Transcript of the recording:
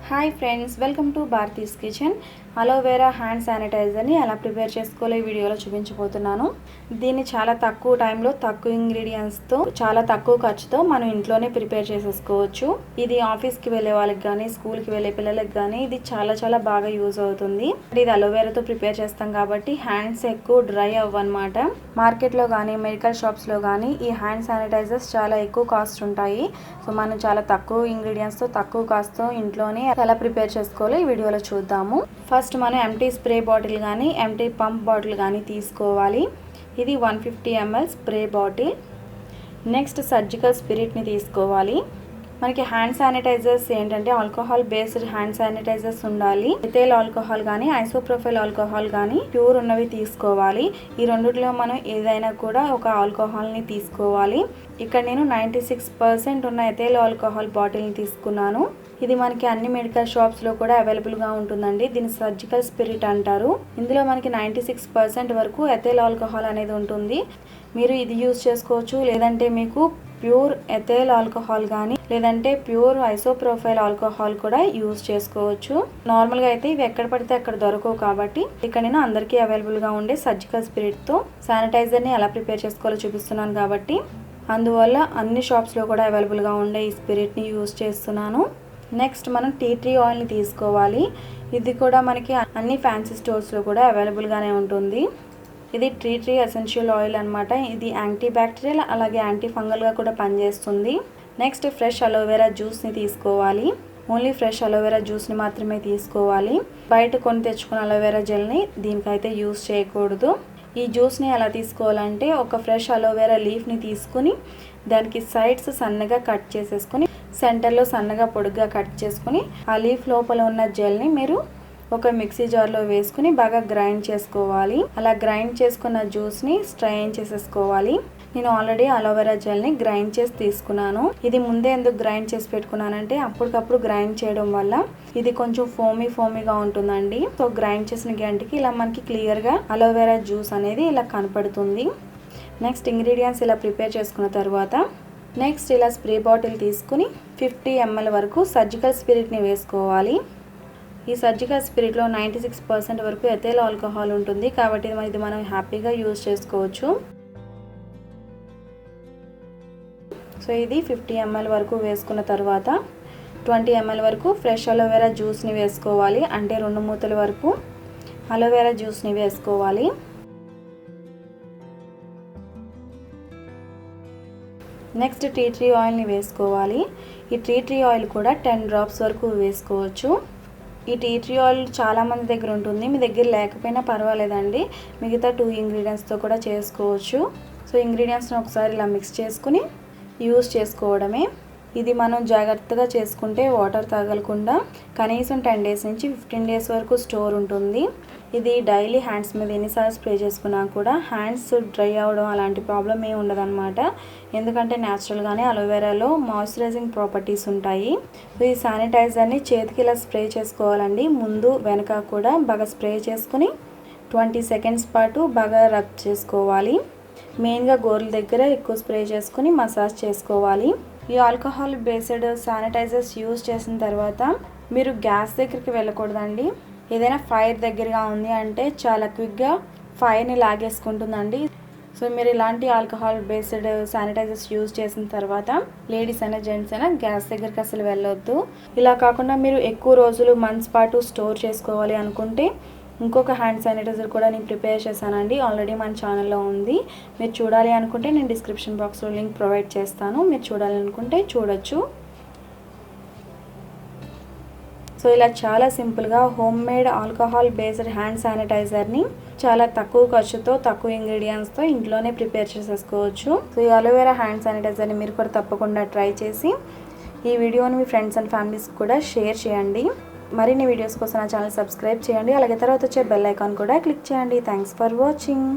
Hi friends, welcome to Bharati's kitchen. Aloe vera hand శానిటైజర్ని ఎలా prepare చేసుకోవాలో ఈ వీడియోలో చూపించబోతున్నాను. దీన్ని చాలా తక్కువ టైంలో తక్కువ ఇంగ్రీడియంట్స్తో చాలా తక్కువ ఖర్చుతో మనం ఇంట్లోనే ప్రిపేర్ చేసేసుకోవచ్చు. ఇది ఆఫీస్కి వెళ్ళే వాళ్ళకి కానీ స్కూల్కి వెళ్ళే పిల్లలకి కానీ ఇది చాలా బాగా యూజ్ అవుతుంది. ఇది అలోవెరాతో ప్రిపేర్ చేస్తాం కాబట్టి హ్యాండ్స్ ఎక్కువ డ్రై అవ్వన్నమాట. మార్కెట్లో కానీ మెడికల్ షాప్స్లో కానీ ఈ హ్యాండ్ శానిటైజర్స్ చాలా ఎక్కువ కాస్ట్ ఉంటాయి. సో మనం చాలా తక్కువ ఇంగ్రీడియంట్స్తో తక్కువ కాస్ట్తో ఇంట్లోనే ఎలా ప్రిపేర్ చేసుకోవాలో ఈ వీడియోలో చూద్దాము. ఫస్ట్ మనం ఎంటీ స్ప్రే బాటిల్ కానీ ఎంటీ పంప్ బాటిల్ కానీ తీసుకోవాలి. ఇది 150 ml spray bottle. Next surgical స్పిరిట్ని తీసుకోవాలి. మనకి హ్యాండ్ శానిటైజర్స్ ఏంటంటే ఆల్కహాల్ బేస్డ్ హ్యాండ్ శానిటైజర్స్ ఉండాలి. ఎథైల్ ఆల్కహాల్ కానీ ఐసోప్రొఫైల్ ఆల్కహాల్ కానీ ప్యూర్ ఉన్నవి తీసుకోవాలి. ఈ రెండిట్లో మనం ఏదైనా కూడా ఒక ఆల్కహాల్ని తీసుకోవాలి. ఇక్కడ నేను 96% ఉన్న ఎథైల్ ఆల్కహాల్ బాటిల్ని తీసుకున్నాను. ఇది మనకి అన్ని మెడికల్ షాప్స్లో కూడా అవైలబుల్గా ఉంటుందండి. దీన్ని సర్జికల్ స్పిరిట్ అంటారు. ఇందులో మనకి 96% వరకు ఎథైల్ ఆల్కహాల్ అనేది ఉంటుంది. మీరు ఇది యూజ్ చేసుకోవచ్చు, లేదంటే మీకు ప్యూర్ ఎథైల్ ఆల్కహాల్ కానీ లేదంటే ప్యూర్ ఐసోప్రొఫైల్ ఆల్కహాల్ కూడా యూజ్ చేసుకోవచ్చు. నార్మల్గా అయితే ఇవి ఎక్కడ పడితే అక్కడ దొరకవు కాబట్టి ఇక్కడ నేను అందరికీ అవైలబుల్గా ఉండే సర్జికల్ స్పిరిట్తో శానిటైజర్ని ఎలా ప్రిపేర్ చేసుకోవాలో చూపిస్తున్నాను కాబట్టి అందువల్ల అన్ని షాప్స్లో కూడా అవైలబుల్గా ఉండే ఈ స్పిరిట్ని యూజ్ చేస్తున్నాను. నెక్స్ట్ మనం టీ ట్రీ ఆయిల్ని తీసుకోవాలి. ఇది కూడా మనకి అన్ని ఫ్యాన్సీ స్టోర్స్లో కూడా అవైలబుల్గానే ఉంటుంది. ఇది టీ ట్రీ ఎసెన్షియల్ ఆయిల్ అనమాట. ఇది యాంటీ బ్యాక్టీరియల్ అలాగే యాంటీ ఫంగల్గా కూడా పనిచేస్తుంది. నెక్స్ట్ ఫ్రెష్ అలోవెరా జ్యూస్ని తీసుకోవాలి. ఓన్లీ ఫ్రెష్ అలోవెరా జ్యూస్ని మాత్రమే తీసుకోవాలి. బయట కొని తెచ్చుకున్న అలోవెరా జెల్ని దీనికైతే యూజ్ చేయకూడదు. ఈ జ్యూస్ని ఎలా తీసుకోవాలంటే ఒక ఫ్రెష్ అలోవెరా లీఫ్ని తీసుకుని దానికి సైడ్స్ సన్నగా కట్ చేసేసుకుని సెంటర్లో సన్నగా పొడుగ్గా కట్ చేసుకుని ఆ లీఫ్ లోపల ఉన్న జెల్ని మీరు ఒక మిక్సీ జార్లో వేసుకుని బాగా గ్రైండ్ చేసుకోవాలి. అలా గ్రైండ్ చేసుకున్న జ్యూస్ని స్ట్రెయిన్ చేసేసుకోవాలి. నేను ఆల్రెడీ అలోవెరా జెల్ని గ్రైండ్ చేసి తీసుకున్నాను. ఇది ముందే ఎందుకు గ్రైండ్ చేసి పెట్టుకున్నానంటే అప్పటికప్పుడు గ్రైండ్ చేయడం వల్ల ఇది కొంచెం ఫోమీగా ఉంటుందండి. సో గ్రైండ్ చేసిన గంటకి ఇలా మనకి క్లియర్గా అలోవెరా జ్యూస్ అనేది ఇలా కనపడుతుంది. నెక్స్ట్ ఇంగ్రీడియంట్స్ ఇలా ప్రిపేర్ చేసుకున్న తర్వాత నెక్స్ట్ ఇలా స్ప్రే బాటిల్ తీసుకుని 50 ml వరకు సర్జికల్ స్పిరిట్ని వేసుకోవాలి. ఈ సర్జికల్ స్పిరిట్లో 96% వరకు ఎథైల్ ఆల్కహాల్ ఉంటుంది కాబట్టి ఇది మనం హ్యాపీగా యూజ్ చేసుకోవచ్చు. సో ఇది 50 ml వరకు వేసుకున్న తర్వాత 20 ml వరకు ఫ్రెష్ అలోవెరా జ్యూస్ని వేసుకోవాలి. అంటే 2 మూతల వరకు అలోవెరా జ్యూస్ని వేసుకోవాలి. నెక్స్ట్ టీ ట్రీ ఆయిల్ని వేసుకోవాలి. ఈ టీ ట్రీ ఆయిల్ కూడా 10 drops వరకు వేసుకోవచ్చు. ఈ టీ ట్రీ ఆయిల్ చాలామంది దగ్గర ఉంటుంది. మీ దగ్గర లేకపోయినా పర్వాలేదండి, మిగతా 2 ఇంగ్రీడియంట్స్తో కూడా చేసుకోవచ్చు. సో ఇంగ్రీడియంట్స్ని ఒకసారి ఇలా మిక్స్ చేసుకుని యూజ్ చేసుకోవడమే. ఇది మనం జాగ్రత్తగా చేసుకుంటే వాటర్ తగలకుండా కనీసం 10 days నుంచి 15 days వరకు స్టోర్ ఉంటుంది. ఇది డైలీ హ్యాండ్స్ మీద ఎన్నిసార్లు స్ప్రే చేసుకున్నా కూడా హ్యాండ్స్ డ్రై అవ్వడం అలాంటి ప్రాబ్లం ఏమి ఉండదన్నమాట. ఎందుకంటే న్యాచురల్గానే అలోవెరాలో మాయిశ్చరైజింగ్ ప్రాపర్టీస్ ఉంటాయి. సో ఈ శానిటైజర్ని చేతికి ఇలా స్ప్రే చేసుకోవాలండి. ముందు వెనక కూడా బాగా స్ప్రే చేసుకుని 20 seconds పాటు బాగా రబ్ చేసుకోవాలి. మెయిన్గా గోర్ల దగ్గర ఎక్కువ స్ప్రే చేసుకుని మసాజ్ చేసుకోవాలి. ఈ ఆల్కహాల్ బేస్డ్ శానిటైజర్స్ యూజ్ చేసిన తర్వాత మీరు గ్యాస్ దగ్గరికి వెళ్ళకూడదండి. ఏదైనా ఫైర్ దగ్గరగా ఉంది అంటే చాలా క్విక్గా ఫైర్ని లాగేసుకుంటుందండి. సో మీరు ఇలాంటి ఆల్కహాల్ బేస్డ్ శానిటైజర్స్ యూజ్ చేసిన తర్వాత లేడీస్ అయినా జెంట్స్ అయినా గ్యాస్ దగ్గరికి అసలు వెళ్ళొద్దు. ఇలా కాకుండా మీరు ఎక్కువ రోజులు మంత్స్ పాటు స్టోర్ చేసుకోవాలి అనుకుంటే ఇంకొక హ్యాండ్ శానిటైజర్ కూడా నేను ప్రిపేర్ చేశానండి. ఆల్రెడీ మన ఛానల్లో ఉంది. మీరు చూడాలి అనుకుంటే నేను డిస్క్రిప్షన్ బాక్స్లో లింక్ ప్రొవైడ్ చేస్తాను. మీరు చూడాలనుకుంటే చూడొచ్చు. సో ఇలా చాలా సింపుల్గా home made alcohol based hand శానిటైజర్ని చాలా తక్కువ ఖర్చుతో తక్కువ ఇంగ్రీడియంట్స్తో ఇంట్లోనే ప్రిపేర్ చేసేసుకోవచ్చు. సో ఈ అలోవెరా హ్యాండ్ శానిటైజర్ని మీరు కూడా తప్పకుండా ట్రై చేసి ఈ వీడియోని మీ ఫ్రెండ్స్ అండ్ ఫ్యామిలీస్ కూడా షేర్ చేయండి. మరిన్ని వీడియోస్ కోసం నా ఛానల్ సబ్స్క్రైబ్ చేయండి. అలాగే తర్వాత వచ్చే బెల్ ఐకాన్ కూడా క్లిక్ చేయండి. Thanks for watching.